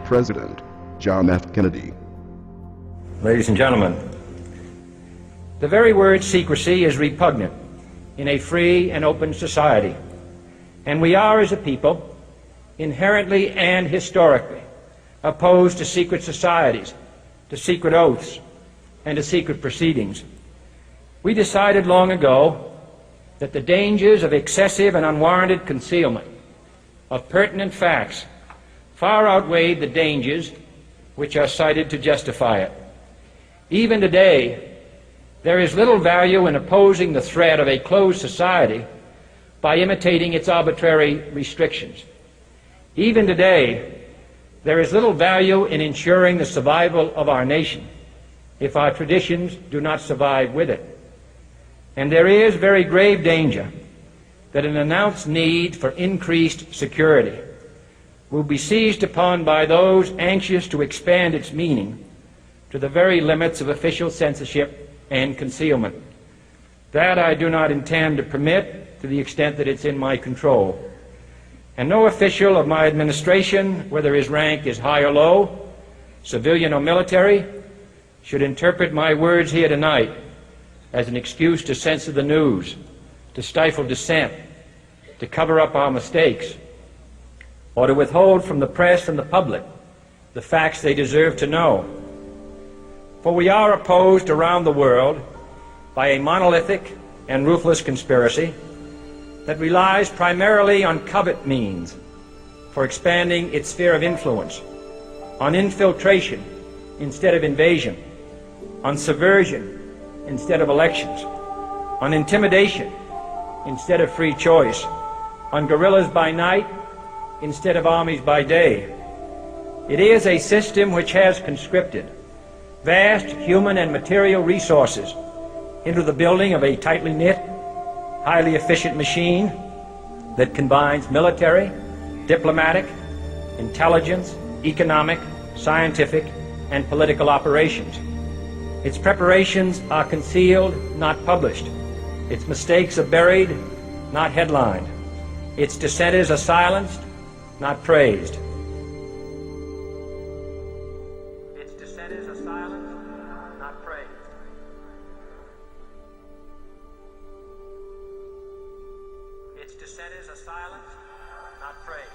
President John F. Kennedy. Ladies and gentlemen, the very word secrecy is repugnant in a free and open society, and we are, as a people, inherently and historically opposed to secret societies, to secret oaths, and to secret proceedings. We decided long ago that the dangers of excessive and unwarranted concealment of pertinent facts far outweighed the dangers which are cited to justify it. Even today, there is little value in opposing the threat of a closed society by imitating its arbitrary restrictions. Even today, there is little value in ensuring the survival of our nation if our traditions do not survive with it. And there is very grave danger that an announced need for increased security will be seized upon by those anxious to expand its meaning to the very limits of official censorship and concealment. That I do not intend to permit to the extent that it's in my control. And no official of my administration, whether his rank is high or low, civilian or military, should interpret my words here tonight as an excuse to censor the news, to stifle dissent, to cover up our mistakes, or to withhold from the press and the public the facts they deserve to know. For we are opposed around the world by a monolithic and ruthless conspiracy that relies primarily on covert means for expanding its sphere of influence, on infiltration instead of invasion, on subversion instead of elections, on intimidation instead of free choice, on guerrillas by night instead of armies by day. It is a system which has conscripted vast human and material resources into the building of a tightly knit, highly efficient machine that combines military, diplomatic, intelligence, economic, scientific, and political operations. Its preparations are concealed, not published. Its mistakes are buried, not headlined. Its dissenters are silenced, not praised. Its dissenters are silenced, not praised. Its dissenters are silenced, not praised.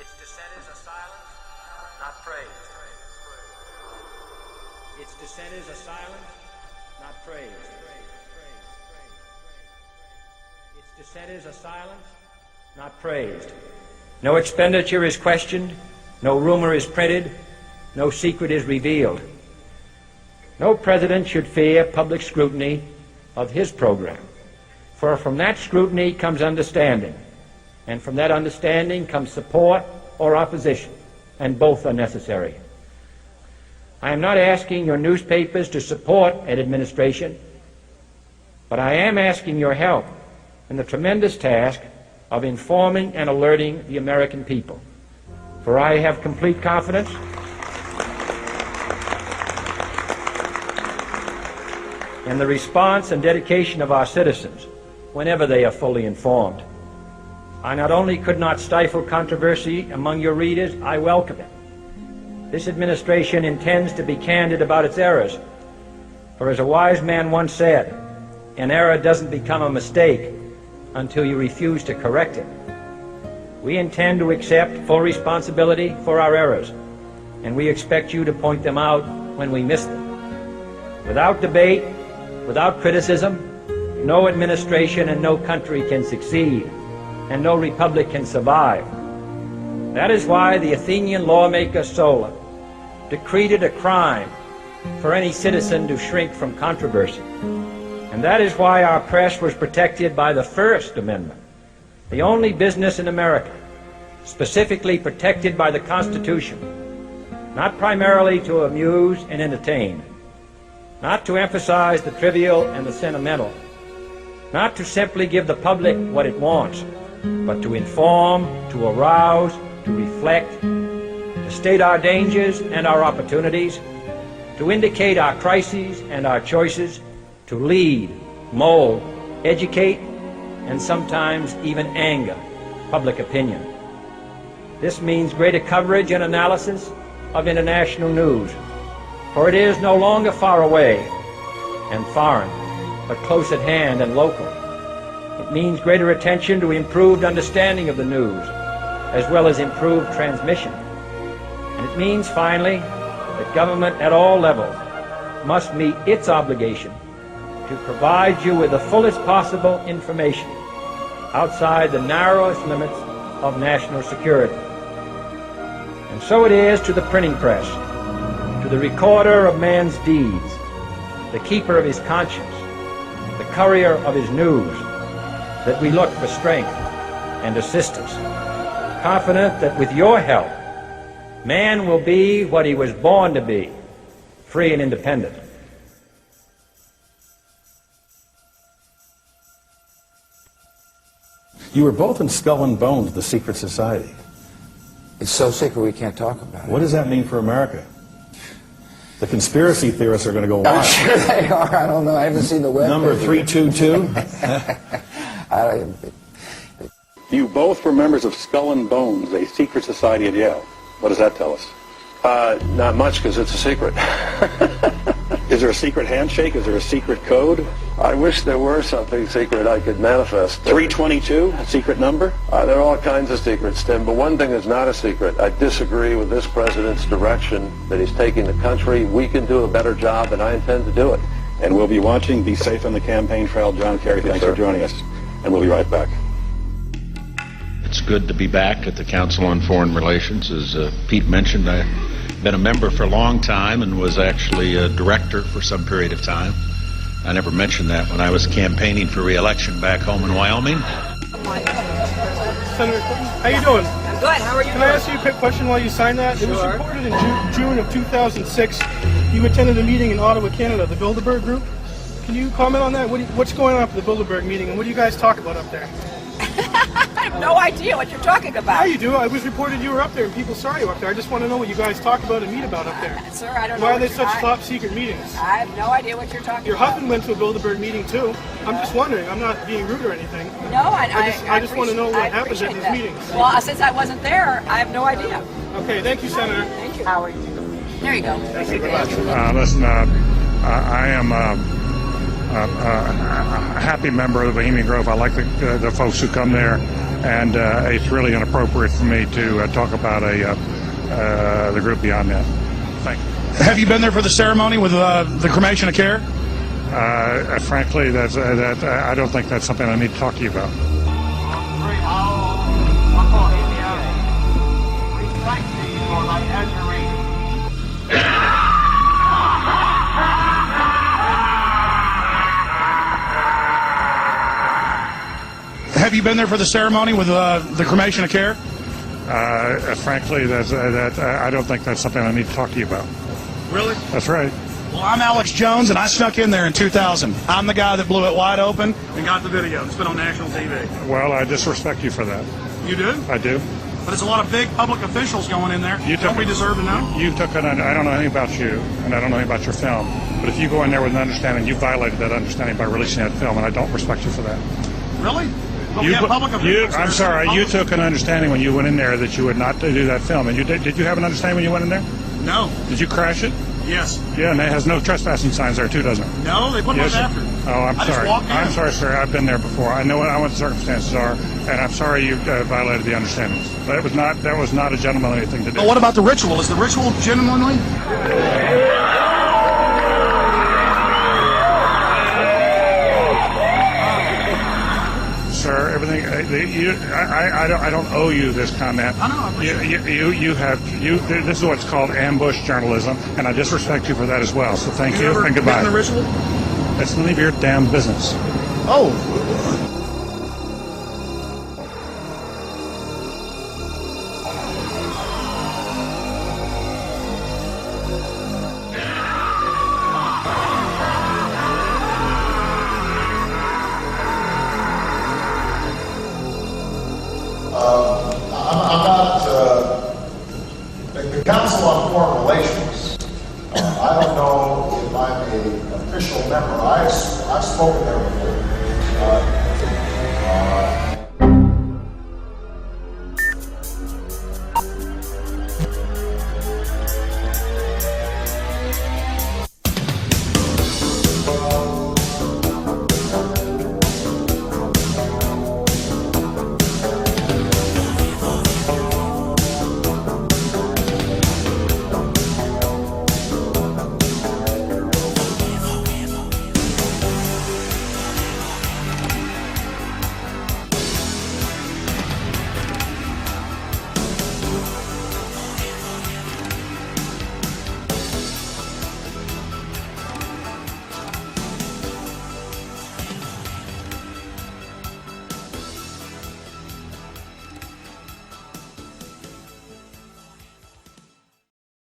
Its dissenters are silenced, not praised. Its dissenters are silenced, not praised. Its dissenters are silenced, not praised. No expenditure is questioned, no rumor is printed, no secret is revealed. No president should fear public scrutiny of his program, for from that scrutiny comes understanding, and from that understanding comes support or opposition, and both are necessary. I am not asking your newspapers to support an administration, but I am asking your help in the tremendous task of informing and alerting the American people. For I have complete confidence in the response and dedication of our citizens whenever they are fully informed. I not only could not stifle controversy among your readers, I welcome it. This administration intends to be candid about its errors, for as a wise man once said, an error doesn't become a mistake until you refuse to correct it. We intend to accept full responsibility for our errors, and we expect you to point them out when we miss them. Without debate, without criticism, no administration and no country can succeed, and no republic can survive. That is why the Athenian lawmaker Solon decreed it a crime for any citizen to shrink from controversy. And that is why our press was protected by the First Amendment, the only business in America specifically protected by the Constitution, not primarily to amuse and entertain, not to emphasize the trivial and the sentimental, not to simply give the public what it wants, but to inform, to arouse, to reflect, to state our dangers and our opportunities, to indicate our crises and our choices, to lead, mold, educate, and sometimes even anger public opinion. This means greater coverage and analysis of international news, for it is no longer far away and foreign, but close at hand and local. It means greater attention to improved understanding of the news, as well as improved transmission. And it means, finally, that government at all levels must meet its obligation to provide you with the fullest possible information outside the narrowest limits of national security. And so it is to the printing press, to the recorder of man's deeds, the keeper of his conscience, the courier of his news, that we look for strength and assistance, confident that with your help, man will be what he was born to be, free and independent. You were both in Skull and Bones, the secret society. It's so secret we can't talk about it. What does that mean for America? The conspiracy theorists are going to go I'm wild. sure they are. I don't know. I haven't seen the web. Number 322. You both were members of Skull and Bones, a secret society at Yale. What does that tell us? Not much, because it's a secret. Is there a secret handshake? Is there a secret code? I wish there were something secret I could manifest. 322, a secret number? There are all kinds of secrets, Tim, but one thing is not a secret. I disagree with this president's direction that he's taking the country. We can do a better job, and I intend to do it. And we'll be watching. Be safe on the campaign trail. John Kerry, thanks for joining us. And we'll be right back. It's good to be back at the Council on Foreign Relations. As Pete mentioned, I've been a member for a long time and was actually a director for some period of time. I never mentioned that when I was campaigning for re-election back home in Wyoming. Senator Clinton, how you doing? I'm good. How are you Can I ask you a quick question while you sign that? Sure. It was reported in June of 2006 you attended a meeting in Ottawa, Canada, the Bilderberg Group. Can you comment on that? What's going on at the Bilderberg meeting, and what do you guys talk about up there? I have no idea what you're talking about. Yeah, you do. It was reported you were up there, and people saw you up there. I just want to know what you guys talk about and meet about up there. Sir, I don't know. Why are they such top secret meetings? I have no idea what you're talking Your about. husband went to a Bilderberg meeting too. I'm just wondering. I'm not being rude or anything. No, I just want to know what I happens at appreciate these that. meetings. Well, since I wasn't there, I have no idea. Okay, thank you, Senator. Thank you. How are you? There you go. Thank you very much. Listen, I am a happy member of the Bohemian Grove. I like the folks who come there, and it's really inappropriate for me to talk about the group beyond that. Thank you. Have you been there for the ceremony with the cremation of care? Frankly, I don't think that's something I need to talk to you about. Have you been there for the ceremony with the cremation of care? Frankly, I don't think that's something I need to talk to you about. Really? That's right. Well, I'm Alex Jones, and I snuck in there in 2000. I'm the guy that blew it wide open and got the video. It's been on national TV. Well, I disrespect you for that. You do? I do. But it's a lot of big public officials going in there. Don't we deserve to know? You took I don't know anything about you, and I don't know anything about your film. But if you go in there with an understanding, you violated that understanding by releasing that film, and I don't respect you for that. Really? But we have public officials. I'm sorry, you took an understanding when you went in there that you would not do that film. And you did you have an understanding when you went in there? No. Did you crash it? Yes. Yeah, and it has no trespassing signs there too, doesn't it? No, they put them Yes. up after. Oh, I'm I just sorry. walked in. I'm sorry, sir. I've been there before. I know what the circumstances are, and I'm sorry you violated the understandings. That was not a gentlemanly thing to do. But what about the ritual? Is the ritual genuinely? Sir, everything. I don't owe you this comment. I know. I appreciate it. This is what's called ambush journalism, and I disrespect you for that as well. So thank you ever and goodbye. been in the ritual? It's none of your damn business. Oh. I'm not the Council on Foreign Relations. I don't know if I'm an official member. I've spoken there before.